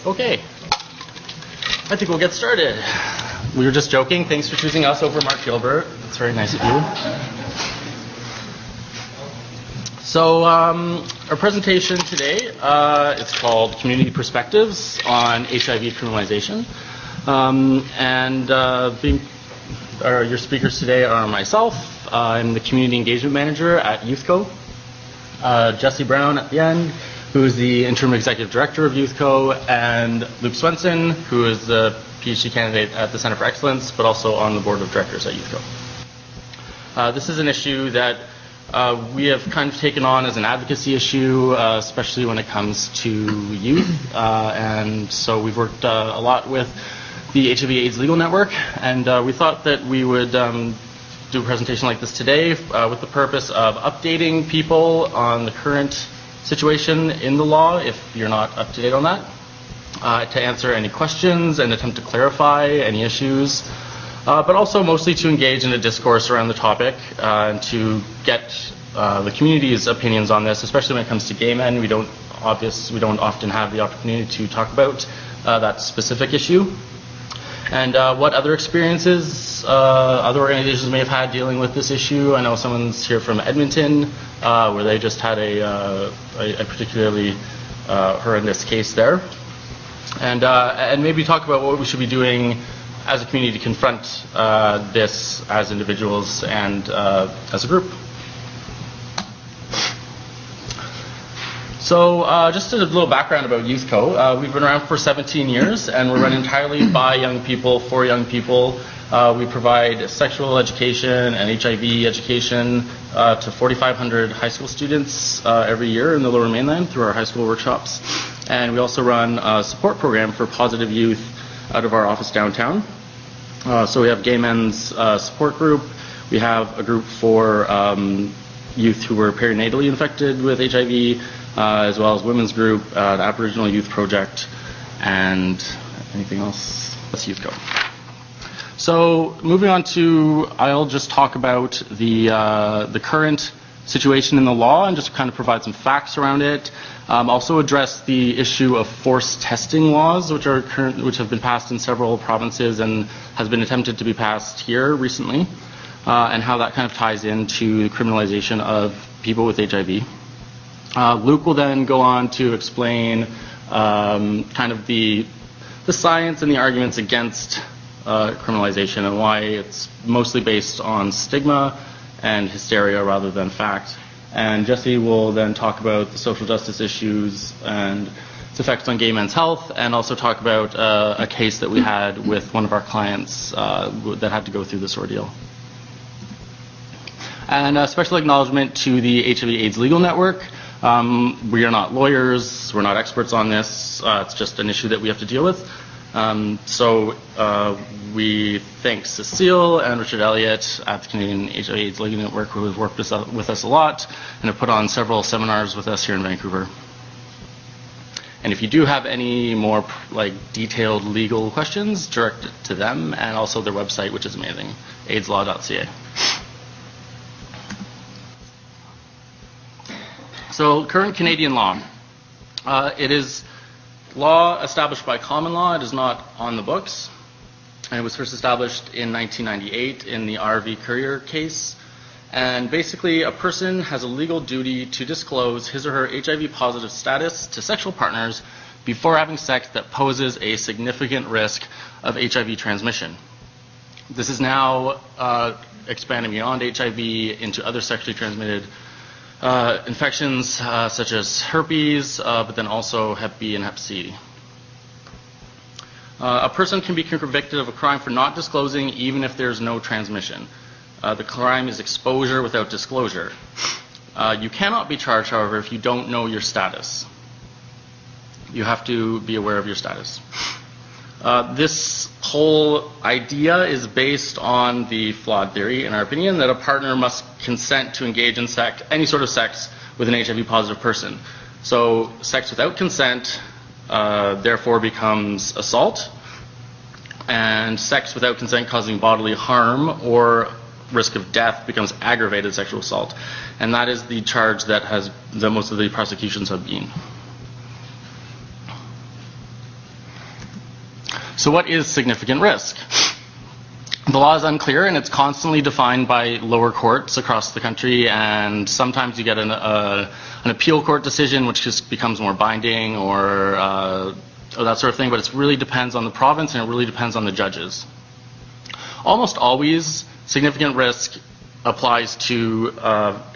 Okay, I think we'll get started. We were just joking. Thanks for choosing us over Mark Gilbert. That's very nice of you. So our presentation today is called Community Perspectives on HIV Criminalization. Your speakers today are myself. I'm the Community Engagement Manager at YouthCo. Jesse Brown at the end, who is the Interim Executive Director of YouthCo, and Luke Swenson, who is the PhD candidate at the Center for Excellence, but also on the Board of Directors at YouthCo. This is an issue that we have kind of taken on as an advocacy issue, especially when it comes to youth. And so we've worked a lot with the HIV/AIDS Legal Network, and we thought that we would do a presentation like this today with the purpose of updating people on the current situation in the law, if you're not up to date on that, to answer any questions and attempt to clarify any issues, but also mostly to engage in a discourse around the topic and to get the community's opinions on this, especially when it comes to gay men. We don't often have the opportunity to talk about that specific issue. And what other experiences other organizations may have had dealing with this issue. I know someone's here from Edmonton, where they just had a particularly horrendous case there. And maybe talk about what we should be doing as a community to confront this as individuals and as a group. So just a little background about YouthCo. We've been around for 17 years, and we're run entirely by young people, for young people. We provide sexual education and HIV education to 4,500 high school students every year in the Lower Mainland through our high school workshops. And we also run a support program for positive youth out of our office downtown. So we have Gay Men's Support Group. We have a group for youth who were perinatally infected with HIV, as well as Women's Group, the Aboriginal Youth Project, and anything else? That's YouthCo. So moving on to, I'll just talk about the current situation in the law and just kind of provide some facts around it. Also address the issue of forced testing laws, which have been passed in several provinces and has been attempted to be passed here recently, and how that kind of ties into the criminalization of people with HIV. Luke will then go on to explain kind of the science and the arguments against criminalization and why it's mostly based on stigma and hysteria rather than fact. And Jesse will then talk about the social justice issues and its effects on gay men's health, and also talk about a case that we had with one of our clients that had to go through this ordeal. And a special acknowledgement to the HIV/AIDS Legal Network. We are not lawyers, we're not experts on this, it's just an issue that we have to deal with. So we thank Cecile and Richard Elliott at the Canadian HIV/AIDS Legal Network, who have worked with us a lot and have put on several seminars with us here in Vancouver. And if you do have any more detailed legal questions, direct it to them, and also their website, which is amazing, aidslaw.ca. So current Canadian law. It is law established by common law. It is not on the books. And it was first established in 1998 in the RV Courier case. And basically, a person has a legal duty to disclose his or her HIV positive status to sexual partners before having sex that poses a significant risk of HIV transmission. This is now expanding beyond HIV into other sexually transmitted infections such as herpes, but then also Hep B and Hep C. A person can be convicted of a crime for not disclosing even if there's no transmission. The crime is exposure without disclosure. You cannot be charged, however, if you don't know your status. You have to be aware of your status. This whole idea is based on the flawed theory, in our opinion, that a partner must consent to engage in any sort of sex with an HIV positive person. So sex without consent therefore becomes assault, and sex without consent causing bodily harm or risk of death becomes aggravated sexual assault. And that is the charge that most of the prosecutions have been. So what is significant risk? The law is unclear, and it's constantly defined by lower courts across the country, and sometimes you get an appeal court decision which just becomes more binding or that sort of thing, but it really depends on the province and it really depends on the judges. Almost always, significant risk applies to,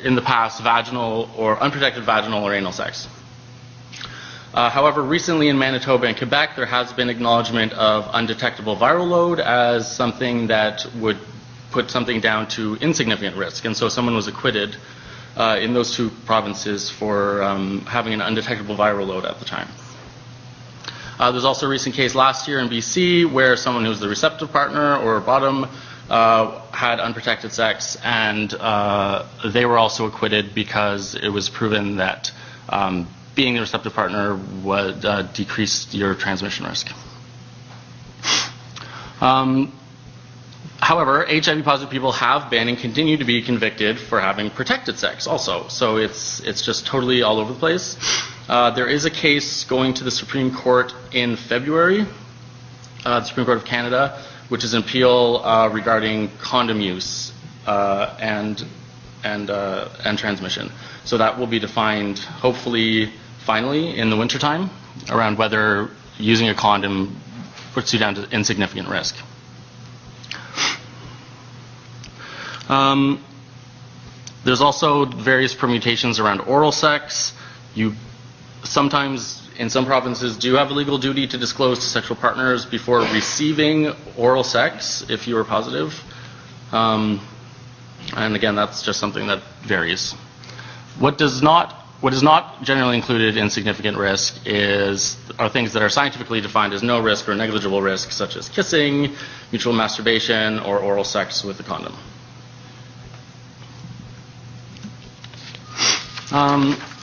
in the past, vaginal or unprotected vaginal or anal sex. However, recently in Manitoba and Quebec, there has been acknowledgement of undetectable viral load as something that would put something down to insignificant risk. And so someone was acquitted in those two provinces for having an undetectable viral load at the time. There's also a recent case last year in BC where someone who was the receptive partner or bottom had unprotected sex, and they were also acquitted because it was proven that being the receptive partner would decrease your transmission risk. However, HIV-positive people have been and continue to be convicted for having protected sex also. So it's just totally all over the place. There is a case going to the Supreme Court in February, the Supreme Court of Canada, which is an appeal regarding condom use and transmission. So that will be defined, hopefully, finally, in the wintertime, around whether using a condom puts you down to insignificant risk. There's also various permutations around oral sex. You sometimes, in some provinces, do have a legal duty to disclose to sexual partners before receiving oral sex if you are positive. And again, that's just something that varies. What is not generally included in significant risk are things that are scientifically defined as no risk or negligible risk, such as kissing, mutual masturbation, or oral sex with a condom.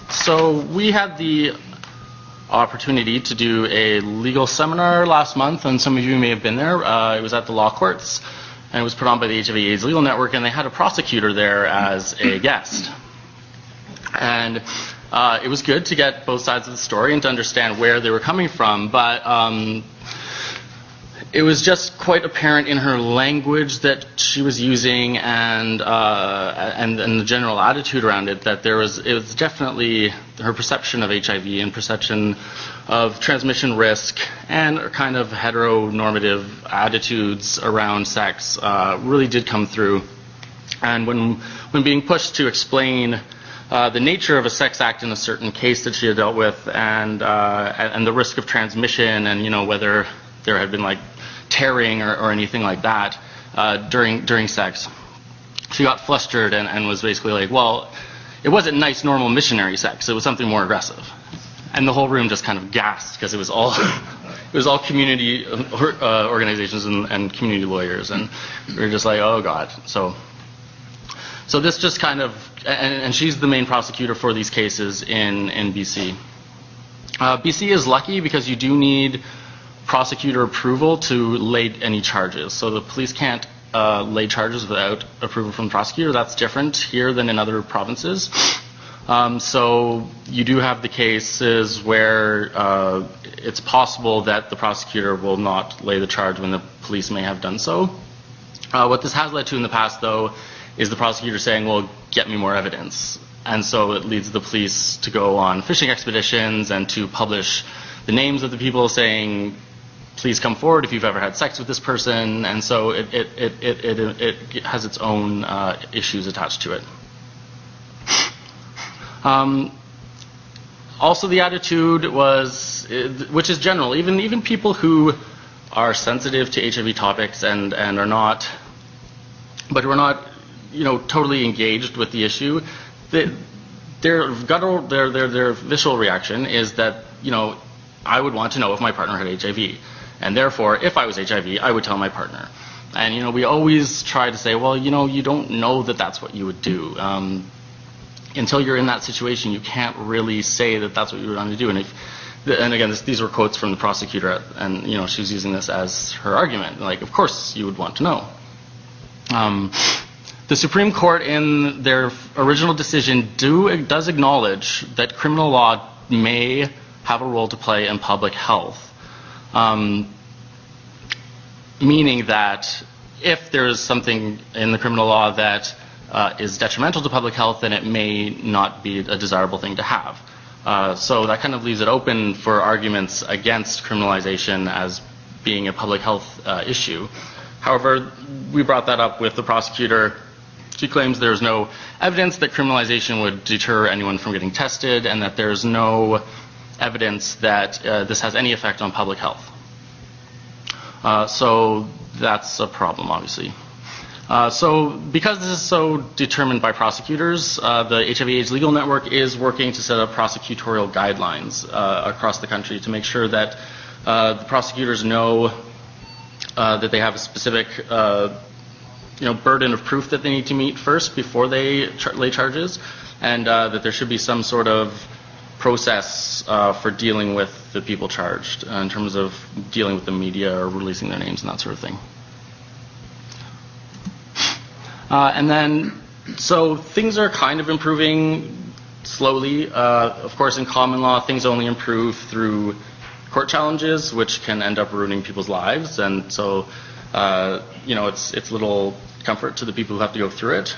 So we had the opportunity to do a legal seminar last month, and some of you may have been there. It was at the law courts, and it was put on by the HIV/AIDS Legal Network, and they had a prosecutor there as a guest. And it was good to get both sides of the story and to understand where they were coming from, but it was just quite apparent in her language that she was using and the general attitude around it that it was definitely her perception of HIV and perception of transmission risk and kind of heteronormative attitudes around sex really did come through. And when being pushed to explain the nature of a sex act in a certain case that she had dealt with and the risk of transmission and whether there had been like tearing or anything like that during sex, she got flustered and was basically like, well, it wasn't nice normal missionary sex, it was something more aggressive. And the whole room just kind of gasped because it was all community organizations and community lawyers, and we were just like, oh god. So this just kind of, and she's the main prosecutor for these cases in BC. BC is lucky because you do need prosecutor approval to lay any charges. So the police can't lay charges without approval from the prosecutor. That's different here than in other provinces. So you do have the cases where it's possible that the prosecutor will not lay the charge when the police may have done so. What this has led to in the past, though, is the prosecutor saying, well, get me more evidence. And so it leads the police to go on fishing expeditions and to publish the names of the people saying, please come forward if you've ever had sex with this person. And so it has its own issues attached to it. Also, the attitude was, which is general, even people who are sensitive to HIV topics and are not, but who are not, totally engaged with the issue, their visceral reaction is that, I would want to know if my partner had HIV. And therefore, if I was HIV, I would tell my partner. And, we always try to say, well, you don't know that that's what you would do. Until you're in that situation, you can't really say that that's what you would want to do. And again, these were quotes from the prosecutor, and, she's using this as her argument. Like, of course you would want to know. The Supreme Court, in their original decision, does acknowledge that criminal law may have a role to play in public health. meaning that if there is something in the criminal law that is detrimental to public health, then it may not be a desirable thing to have. So that kind of leaves it open for arguments against criminalization as being a public health issue. However, we brought that up with the prosecutor. She claims there's no evidence that criminalization would deter anyone from getting tested, and that there's no evidence that this has any effect on public health. So that's a problem, obviously. So because this is so determined by prosecutors, the HIV/AIDS Legal Network is working to set up prosecutorial guidelines across the country to make sure that the prosecutors know that they have a specific burden of proof that they need to meet first before they lay charges, and that there should be some sort of process for dealing with the people charged in terms of dealing with the media or releasing their names and that sort of thing. And then, so things are kind of improving slowly. Of course, in common law, things only improve through court challenges, which can end up ruining people's lives. And so, it's little comfort to the people who have to go through it.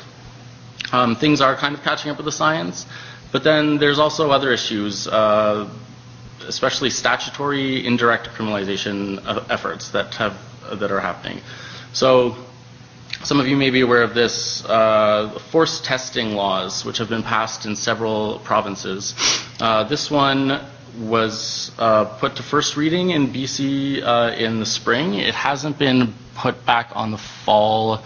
Things are kind of catching up with the science. But then there's also other issues, especially statutory indirect criminalization efforts that are happening. So some of you may be aware of this, forced testing laws, which have been passed in several provinces. This one was put to first reading in BC in the spring. It hasn't been put back on the fall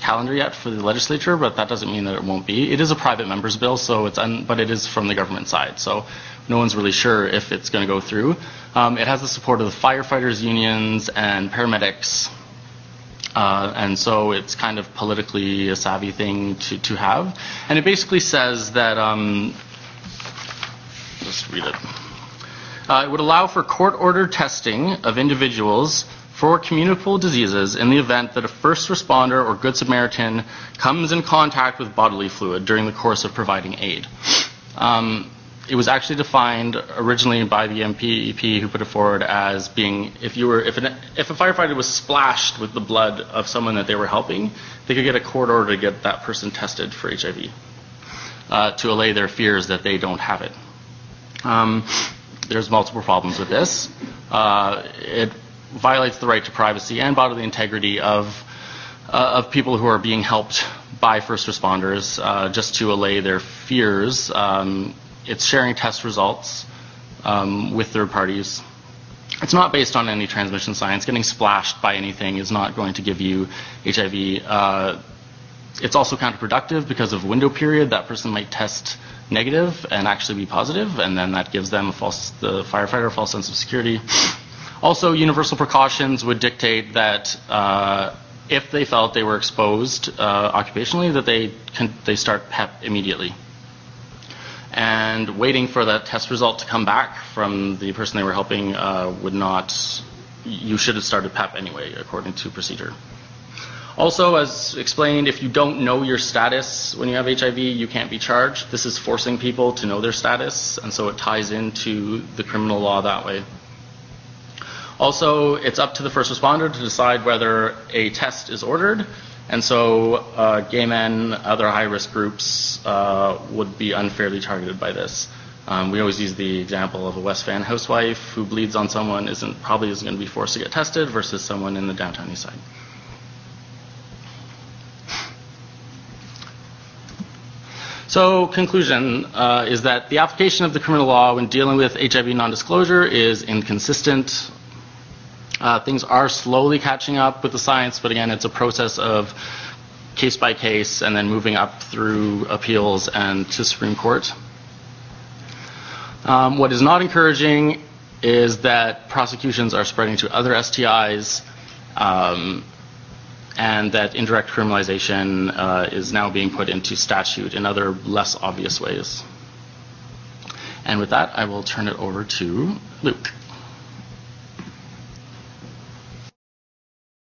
calendar yet for the legislature, but that doesn't mean that it won't be. It is a private member's bill, so but it is from the government side, so no one's really sure if it's going to go through. It has the support of the firefighters unions and paramedics, and so it's kind of politically a savvy thing to have. And it basically says that, let's read it. It would allow for court-ordered testing of individuals for communicable diseases in the event that a first responder or Good Samaritan comes in contact with bodily fluid during the course of providing aid. It was actually defined originally by the MPEP who put it forward as being if a firefighter was splashed with the blood of someone that they were helping, they could get a court order to get that person tested for HIV to allay their fears that they don't have it. There's multiple problems with this. It violates the right to privacy and bodily integrity of people who are being helped by first responders just to allay their fears. It's sharing test results with third parties. It's not based on any transmission science. Getting splashed by anything is not going to give you HIV. It's also counterproductive because of window period. That person might test negative and actually be positive, and then that gives them the firefighter a false sense of security. Also, universal precautions would dictate that if they felt they were exposed occupationally, that they start PEP immediately. And waiting for that test result to come back from the person they were helping you should have started PEP anyway, according to procedure. Also, as explained, if you don't know your status when you have HIV, you can't be charged. This is forcing people to know their status, and so it ties into the criminal law that way. Also, it's up to the first responder to decide whether a test is ordered, and so gay men, other high-risk groups would be unfairly targeted by this. We always use the example of a West Van housewife who bleeds on someone probably isn't going to be forced to get tested versus someone in the downtown east side. So, conclusion is that the application of the criminal law when dealing with HIV non-disclosure is inconsistent. Things are slowly catching up with the science, but again, it's a process of case by case and then moving up through appeals and to Supreme Court. What is not encouraging is that prosecutions are spreading to other STIs, and that indirect criminalization is now being put into statute in other less obvious ways. And with that, I will turn it over to Luke.